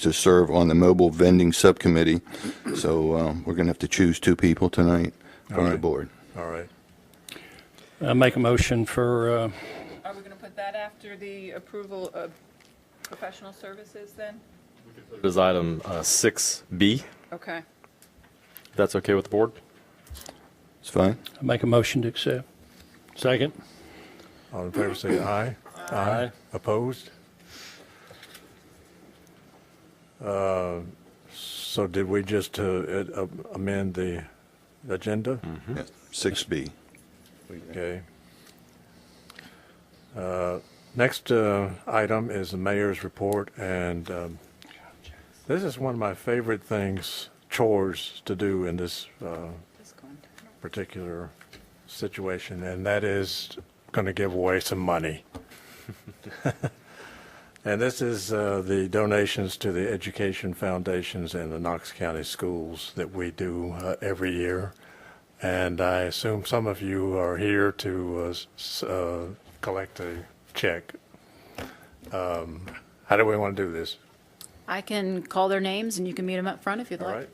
to serve on the mobile vending subcommittee. So we're going to have to choose 2 people tonight from the right. board. All right. Make a motion for, Are we going to put that after the approval of professional services then? It is item 6B. Okay. If that's okay with the board? It's fine? make a motion to accept. Second? All in favor say aye. Aye. Opposed? So did we just amend the agenda? Yes. 6B. Okay. Next item is the mayor's report, and this is one of my favorite things, chores to do in this particular situation, and that is going to give away some money. And this is the donations to the education foundations in the Knox County schools that we do every year. And I assume some of you are here to collect a check. How do we want to do this? I can call their names and you can meet them up front if you'd All like. right.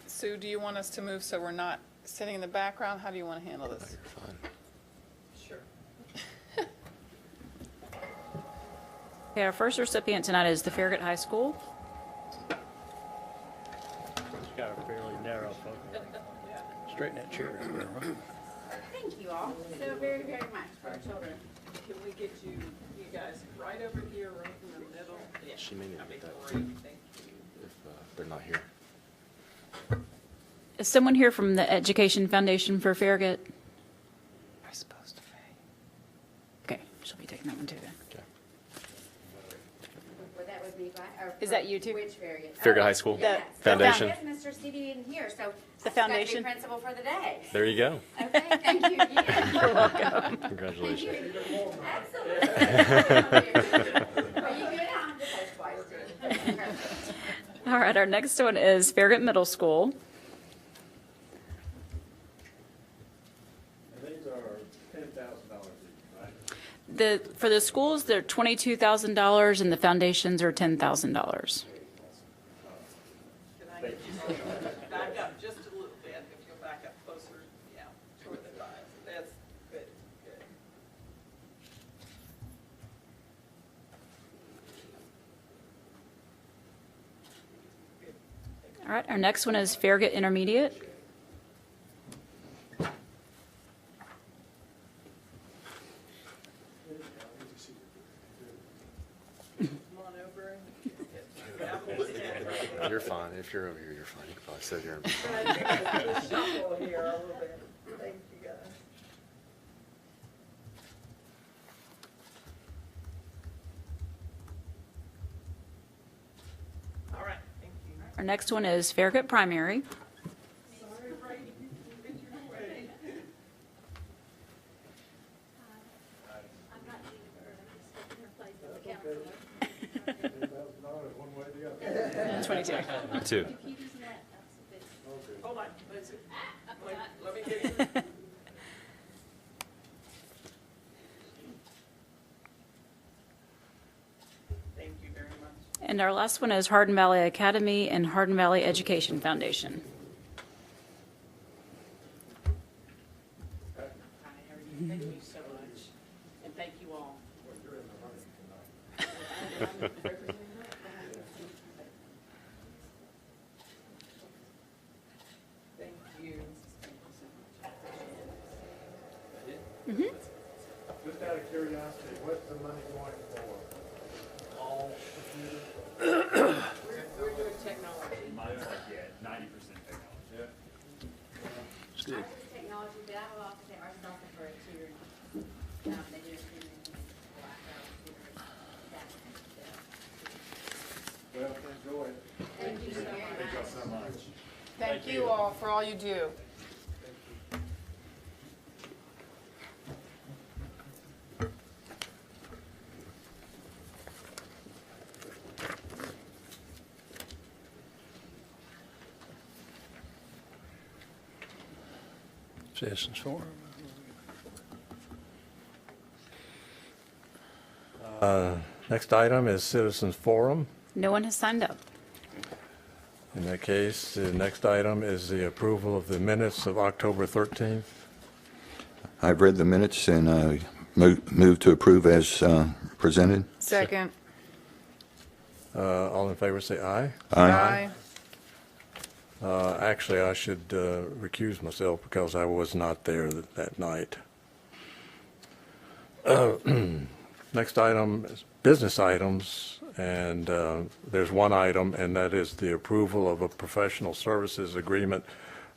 Sue, do you want us to move so we're not sitting in the background? How do you want to handle this? Sure. Okay, our first recipient tonight is the Farragut High School. It's got a fairly narrow focus. Straighten that chair out there, right? Thank you all so very, very much for our children. Can we get you guys right over here, right in the middle? Yeah. She may need to That'd be get that great. too. Thank you. If they're not here. Is someone here from the Education Foundation for Farragut? I'm supposed to pay. Okay, she'll be taking that one too then. Well, that would be fine. Is that you too? Which Farragut? Farragut High School Yes. Foundation. Yes, Mr. Stevie in here, so. The I've got to be foundation? principal for the day. There you go. Okay, thank you. You're welcome. Congratulations. Absolutely. Are you good? I'm just twice. All right, our next one is Farragut Middle School. These are $10,000 each, right? For the schools, they're $22,000 and the foundations are $10,000. Back up just a little bit, if you'll back up closer, yeah, toward the dial. That's good, good. All right, our next one is Farragut Intermediate. Come on over and get You're fine. If you're over here, you're fine. You can probably sit here and shuffle here a little bit. Thank you, guys. All right, thank you. Our next one is Farragut Primary. Sorry, Brady, get your way. I'm not even her place as a counselor. $10,000 one way or the other. 22. two. Hold on, let me get you. Thank you very much. And our last one is Hardin Valley Academy and Hardin Valley Education Foundation. Hi, how are you? Thank you so much, and thank you all. Thank you. Just out of curiosity, what's the money going for? All computers? We're doing technology. Mine's like, yeah, 90% technology. Yeah. It's good. Technology, but I will also say our software for a tutor. They do a tutoring, black tutoring. Well, enjoy it. Thank you very much. So much. Thank you all for all you do. Citizens Forum. Next item is Citizens Forum. No one has signed up. In that case, the next item is the approval of the minutes of October 13th. I've read the minutes and I move to approve as presented. Second. All in favor say aye. Aye. Actually, I should recuse myself because I was not there that night. Next item is business items, and there's one item, and that is the approval of a professional services agreement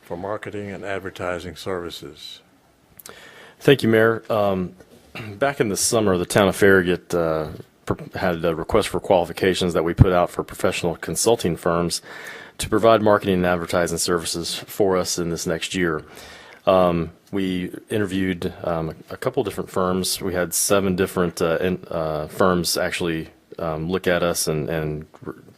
for marketing and advertising services. Thank you, Mayor. Back in the summer, the town of Farragut had a request for qualifications that we put out for professional consulting firms to provide marketing and advertising services for us in this next year. We interviewed a couple different firms. We had 7 different firms actually look at us and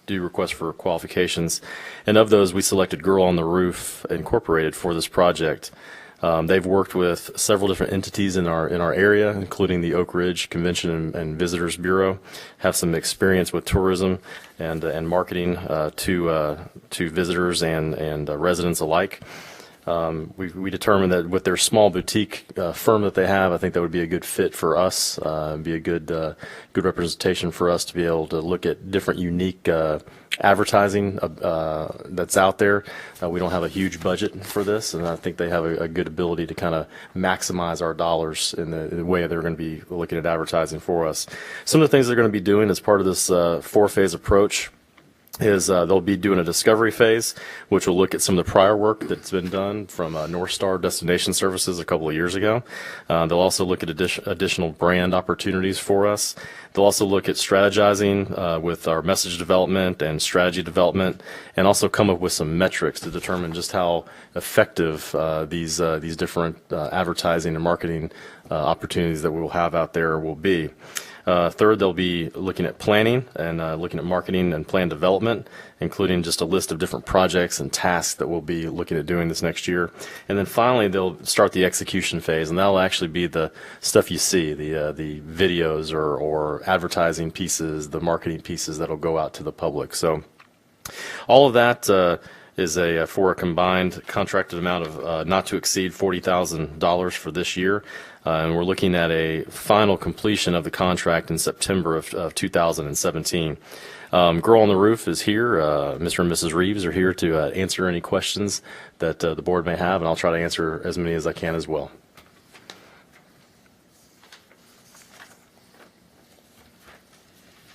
do requests for qualifications. And of those, we selected Girl on the Roof Incorporated for this project. They've worked with several different entities in our area, including the Oak Ridge Convention and Visitors Bureau, have some experience with tourism and marketing to visitors and residents alike. We determined that with their small boutique firm that they have, I think that would be a good fit for us, be a good representation for us to be able to look at different unique advertising that's out there. We don't have a huge budget for this, and I think they have a good ability to kind of maximize our dollars in the way they're going to be looking at advertising for us. Some of the things they're going to be doing as part of this 4-phase approach is they'll be doing a discovery phase, which will look at some of the prior work that's been done from North Star Destination Services a couple of years ago. They'll also look at additional brand opportunities for us. They'll also look at strategizing with our message development and strategy development, and also come up with some metrics to determine just how effective these different advertising and marketing opportunities that we will have out there will be. Third, they'll be looking at planning and looking at marketing and plan development, including just a list of different projects and tasks that we'll be looking at doing this next year. And then finally, they'll start the execution phase, and that'll actually be the stuff you see, the videos or advertising pieces, the marketing pieces that'll go out to the public. So all of that is for a combined contracted amount of not to exceed $40,000 for this year. And we're looking at a final completion of the contract in September of 2017. Girl on the Roof is here. Mr. and Mrs. Reeves are here to answer any questions that the board may have, and I'll try to answer as many as I can as well.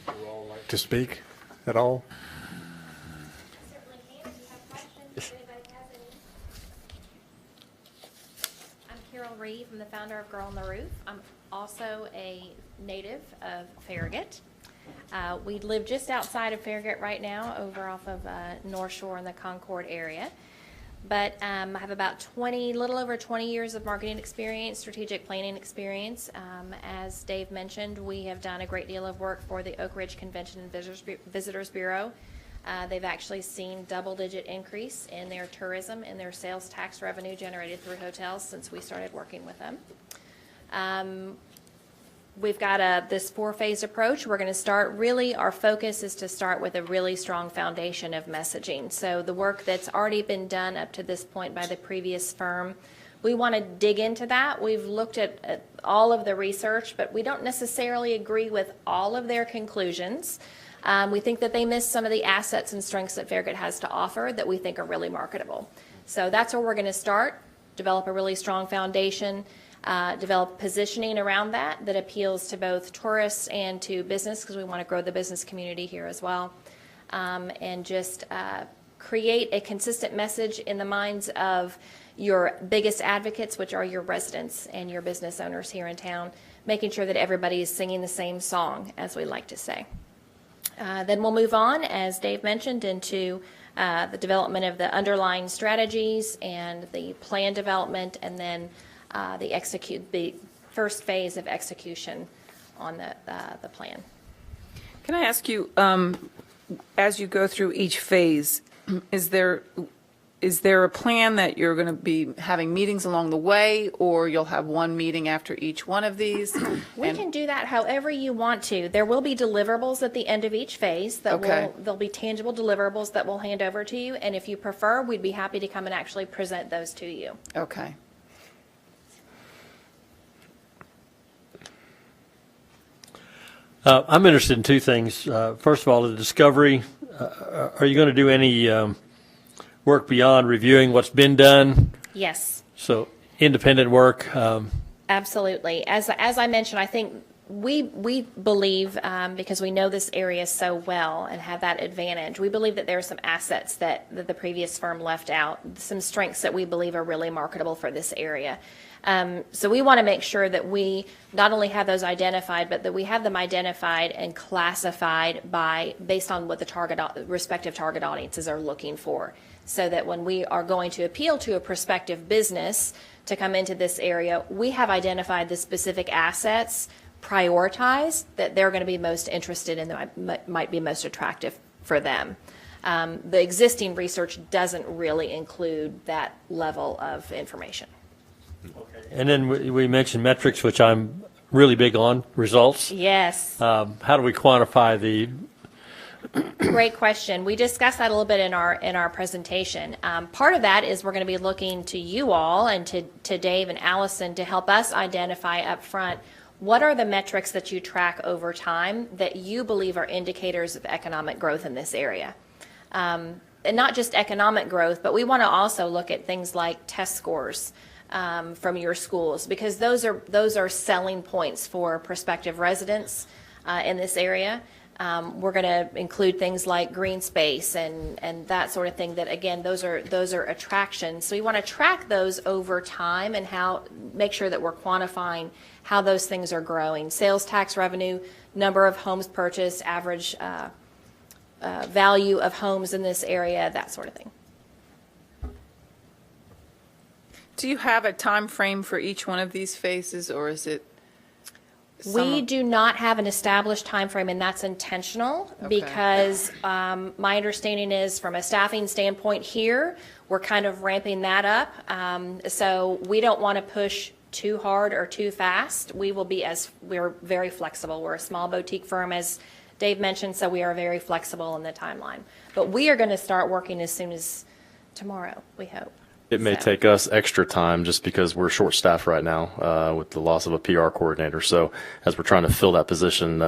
Would you all like to speak at all? Certainly can, if you have questions, if anybody has any. I'm Carol Reeve, I'm the founder of Girl on the Roof. I'm also a native of Farragut. We live just outside of Farragut right now, over off of North Shore in the Concord area. But I have about little over 20 years of marketing experience, strategic planning experience. As Dave mentioned, we have done a great deal of work for the Oak Ridge Convention and Visitors Bureau. They've actually seen double-digit increase in their tourism and their sales tax revenue generated through hotels since we started working with them. We've got this 4-phase approach. We're going to start, really our focus is to start with a really strong foundation of messaging. So the work that's already been done up to this point by the previous firm, we want to dig into that. We've looked at all of the research, but we don't necessarily agree with all of their conclusions. We think that they miss some of the assets and strengths that Farragut has to offer that we think are really marketable. So that's where we're going to start, develop a really strong foundation, develop positioning around that appeals to both tourists and to business, because we want to grow the business community here as well, and just create a consistent message in the minds of your biggest advocates, which are your residents and your business owners here in town, making sure that everybody is singing the same song, as we like to say. Then we'll move on, as Dave mentioned, into the development of the underlying strategies and the plan development, and then the first phase of execution on the plan. Can I ask you, as you go through each phase, is there is there a plan that you're going to be having meetings along the way, or you'll have one meeting after each one of these? We can do that however you want to. There will be deliverables at the end of each phase that Okay. there'll be tangible deliverables that we'll hand over to you. And if you prefer, we'd be happy to come and actually present those to you. Okay. I'm interested in two things. First of all, the discovery. Are you going to do any work beyond reviewing what's been done? Yes. So independent work. Absolutely. As I mentioned, I think we believe, because we know this area so well and have that advantage, we believe that there are some assets that the previous firm left out, some strengths that we believe are really marketable for this area. So we want to make sure that we not only have those identified, but that we have them identified and classified based on what the respective target audiences are looking for. So that when we are going to appeal to a prospective business to come into this area, we have identified the specific assets, prioritized, that they're going to be most interested in, that might be most attractive for them. The existing research doesn't really include that level of information. And then we mentioned metrics, which I'm really big on, results. Yes. How do we quantify the? Great question. We discussed that a little bit in our presentation. Part of that is we're going to be looking to you all and to Dave and Allison to help us identify up front what are the metrics that you track over time that you believe are indicators of economic growth in this area. And not just economic growth, but we want to also look at things like test scores from your schools, because those are selling points for prospective residents in this area. We're going to include things like green space and that sort of thing that, again, those are attractions. So we want to track those over time and make sure that we're quantifying how those things are growing. Sales tax revenue, number of homes purchased, average value of homes in this area, that sort of thing. Do you have a time frame for each one of these phases, or is it? We do not have an established time frame, and that's intentional because my understanding is, from a staffing standpoint here, we're kind of ramping that up. So we don't want to push too hard or too fast. We're very flexible. We're a small boutique firm, as Dave mentioned, so we are very flexible in the timeline. But we are going to start working as soon as tomorrow, we hope. It may take us extra time just because we're short-staffed right now with the loss of a PR coordinator. So as we're trying to fill that position,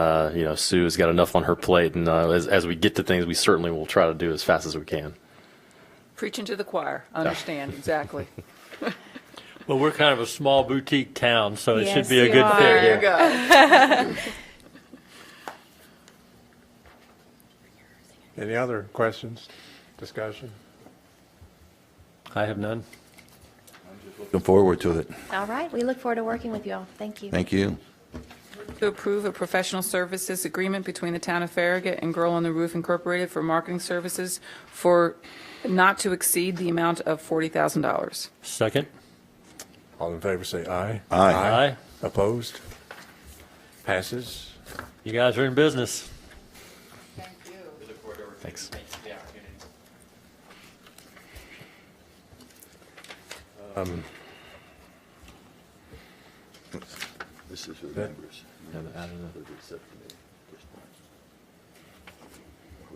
Sue's got enough on her plate, and as we get to things, we certainly will try to do as fast as we can. Preaching to the choir. Understand, exactly. Well, we're kind of a small boutique town, so it Yes, should be a you good are. fit There you here. go. Any other questions, discussion? I have none. Looking forward to it. All right, we look forward to working with you all. Thank you. Thank you. To approve a professional services agreement between the Town of Farragut and Girl on the Roof Incorporated for marketing services for not to exceed the amount of $40,000. Second. All in favor say aye. Aye. Opposed? Passes. You guys are in business. Thanks. This is for the members.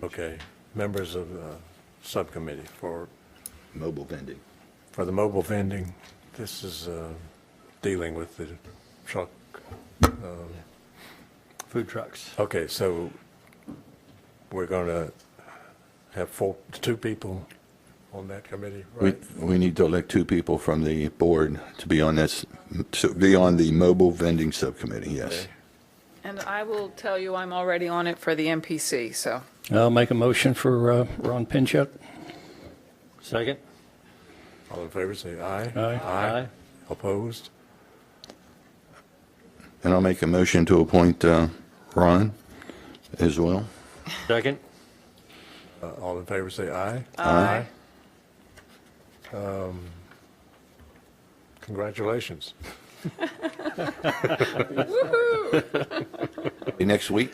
Okay, members of the subcommittee for Mobile vending. the mobile vending. This is dealing with the truck. Food trucks. Okay, so we're going to have two people on that committee, right? We need to elect two people from the board to be on the mobile vending subcommittee, yes. Okay. And I will tell you, I'm already on it for the MPC, so. I'll make a motion for Ron Pinchuk. Second. All in favor say aye. Aye. Opposed? And I'll make a motion to appoint Ron as well. Second. All in favor say aye. Aye. Congratulations. Next week?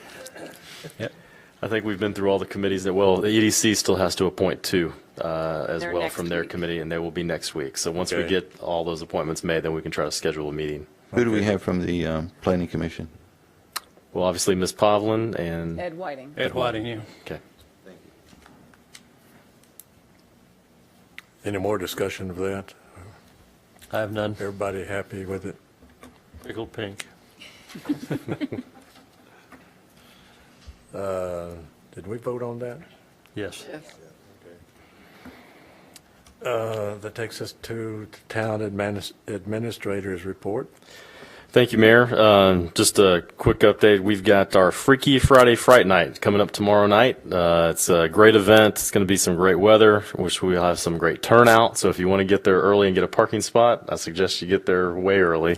I think we've been through all the committees the EDC still has to appoint two. as They're well next from their week. committee, and they will be next week. So once we Okay. get all those appointments made, then we can try to schedule a meeting. Who do we have from the Planning Commission? Well, obviously, Ms. Pavlin and, Ed Whiting. Ed Whiting, yeah. okay. Any more discussion of that? I have none. Everybody happy with it? Pickled pink. Did we vote on that? Yes. That takes us to town administrator's report. Thank you, Mayor. Just a quick update. We've got our Freaky Friday Fright Night coming up tomorrow night. It's a great event. It's going to be some great weather, which we'll have some great turnout. So if you want to get there early and get a parking spot, I suggest you get there way early.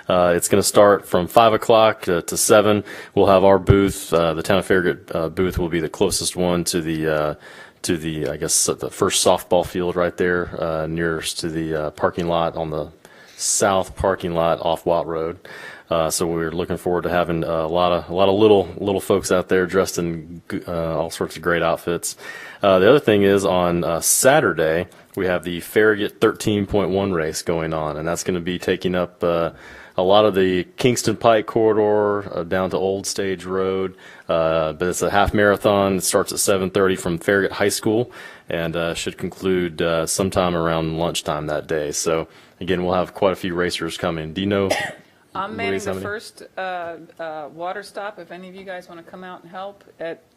It's going to start from 5 o'clock to 7. We'll have our booth. The Town of Farragut booth will be the closest one to the I guess, the first softball field right there, nearest to the parking lot on the south parking lot off Watt Road. So we're looking forward to having a lot of little folks out there dressed in all sorts of great outfits. The other thing is on Saturday we have the Farragut 13.1 race going on, and that's going to be taking up a lot of the Kingston Pike corridor down to Old Stage Road. But it's a half marathon. It starts at 7:30 from Farragut High School and should conclude sometime around lunchtime that day. So again, we'll have quite a few racers coming. Do you know? I'm manning Louise, how the many? first water stop. If any of you guys want to come out and help,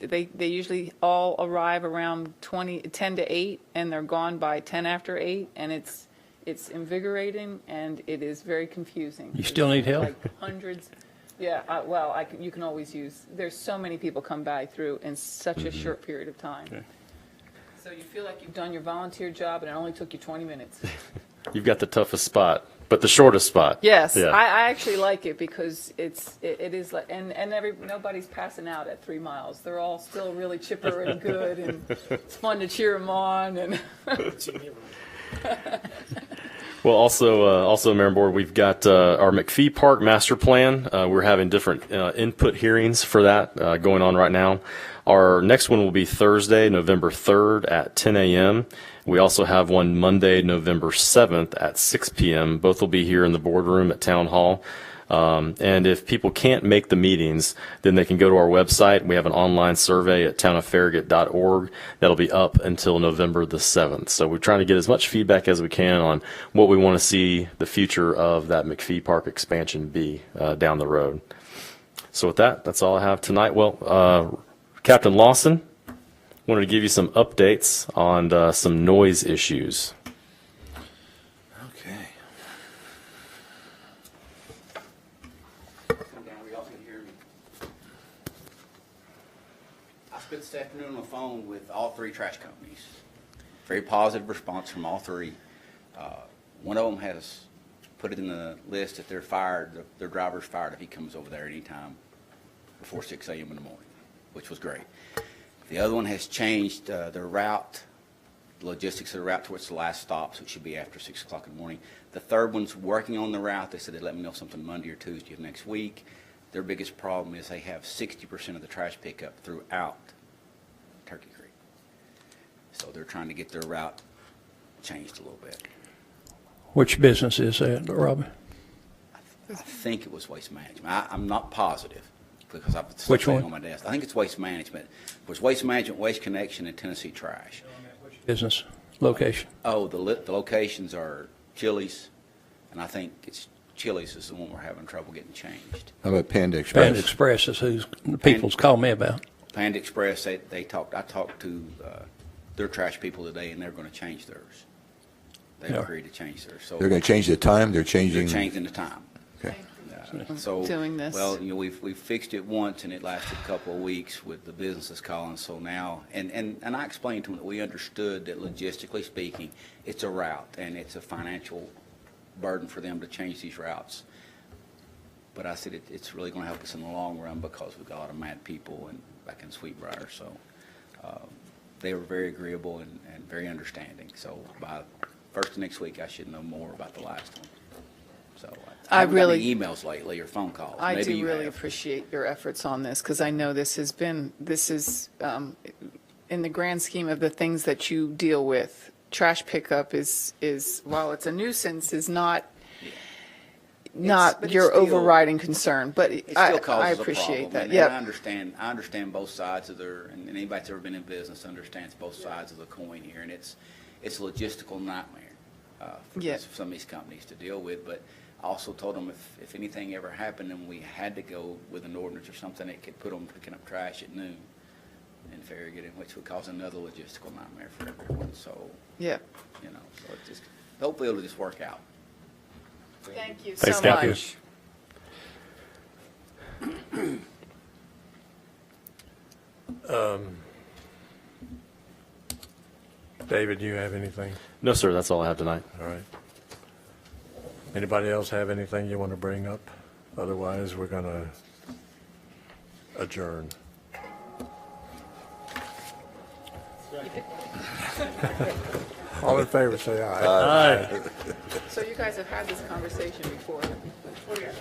they usually all arrive around 10 to 8, and they're gone by 10 after 8, and it's invigorating and it is very confusing. You still need help? Like hundreds. Yeah, you can always use. There's so many people come by through in such a short period of time. Okay. So you feel like you've done your volunteer job, and it only took you 20 minutes. You've got the toughest spot, but the shortest spot. Yes, Yeah. I actually like it because it is like, and nobody's passing out at 3 miles. They're all still really chipper and good, and it's fun to cheer them on. And Well, also, Mayor and Board, we've got our McPhee Park Master Plan. We're having different input hearings for that going on right now. Our next one will be Thursday, November 3rd at 10 a.m. We also have one Monday, November 7th at 6 p.m. Both will be here in the boardroom at Town Hall. And if people can't make the meetings, then they can go to our website. We have an online survey at townoffarragut.org that'll be up until November the 7th. So we're trying to get as much feedback as we can on what we want to see the future of that McPhee Park expansion be down the road. So with that, that's all I have tonight. Well, Captain Lawson, wanted to give you some updates on some noise issues. Okay. I spent this afternoon on the phone with all 3 trash companies. Very positive response from all 3. One of them has put it in the list that they're fired, their driver's fired if he comes over there anytime before 6 a.m. in the morning, which was great. The other one has changed their route, the logistics of the route towards the last stop, so it should be after 6 o'clock in the morning. The third one's working on the route. They said they'd let me know something Monday or Tuesday of next week. Their biggest problem is they have 60% of the trash pickup throughout Turkey Creek. So they're trying to get their route changed a little bit. Which business is that, Robin? I think it was Waste Management. I'm not positive because I've Which sitting one? on my desk. I think it's Waste Management. It was Waste Management, Waste Connection, and Tennessee Trash. Business location. Oh, the locations are Chili's, and I think it's Chili's is the one we're having trouble getting changed. How about Panda Express? Panda Express is who the people's called me about. Panda Express, I talked to their trash people today, and they're going to change theirs. They've Yeah. agreed to change theirs. So They're going to change the time? They're changing? they're changing the time. Okay. So, Doing this. well, we've fixed it once, and it lasted a couple of weeks with the businesses calling. So now, and I explained to them that we understood that logistically speaking, it's a route, and it's a financial burden for them to change these routes. But I said it's really going to help us in the long run because we've got a lot of mad people back in Sweetbriar. So they were very agreeable and very understanding. So by first of next week, I should know more about the last one. So I haven't got any emails lately or phone calls. I Maybe do you really have. appreciate your efforts on this because I know this is in the grand scheme of the things that you deal with, trash pickup is while it's a nuisance, is not but it's your still- overriding concern, but It I still causes a appreciate problem, that, and yeah. I understand both sides of and anybody that's ever been in business understands both sides of the coin here, and it's a logistical nightmare for Yeah. some of these companies to deal with, but I also told them if anything ever happened and we had to go with an ordinance or something, it could put them picking up trash at noon in Farragut, which would cause another logistical nightmare for everyone, so, Yeah. you know, so it just, hopefully it'll just work out. Thank you Thanks, so Kathy. much. David, do you have anything? No, sir, that's all I have tonight. All right. Anybody else have anything you want to bring up? Otherwise, we're going to adjourn. All in favor, say aye. Aye. So you guys have had this conversation before? Okay.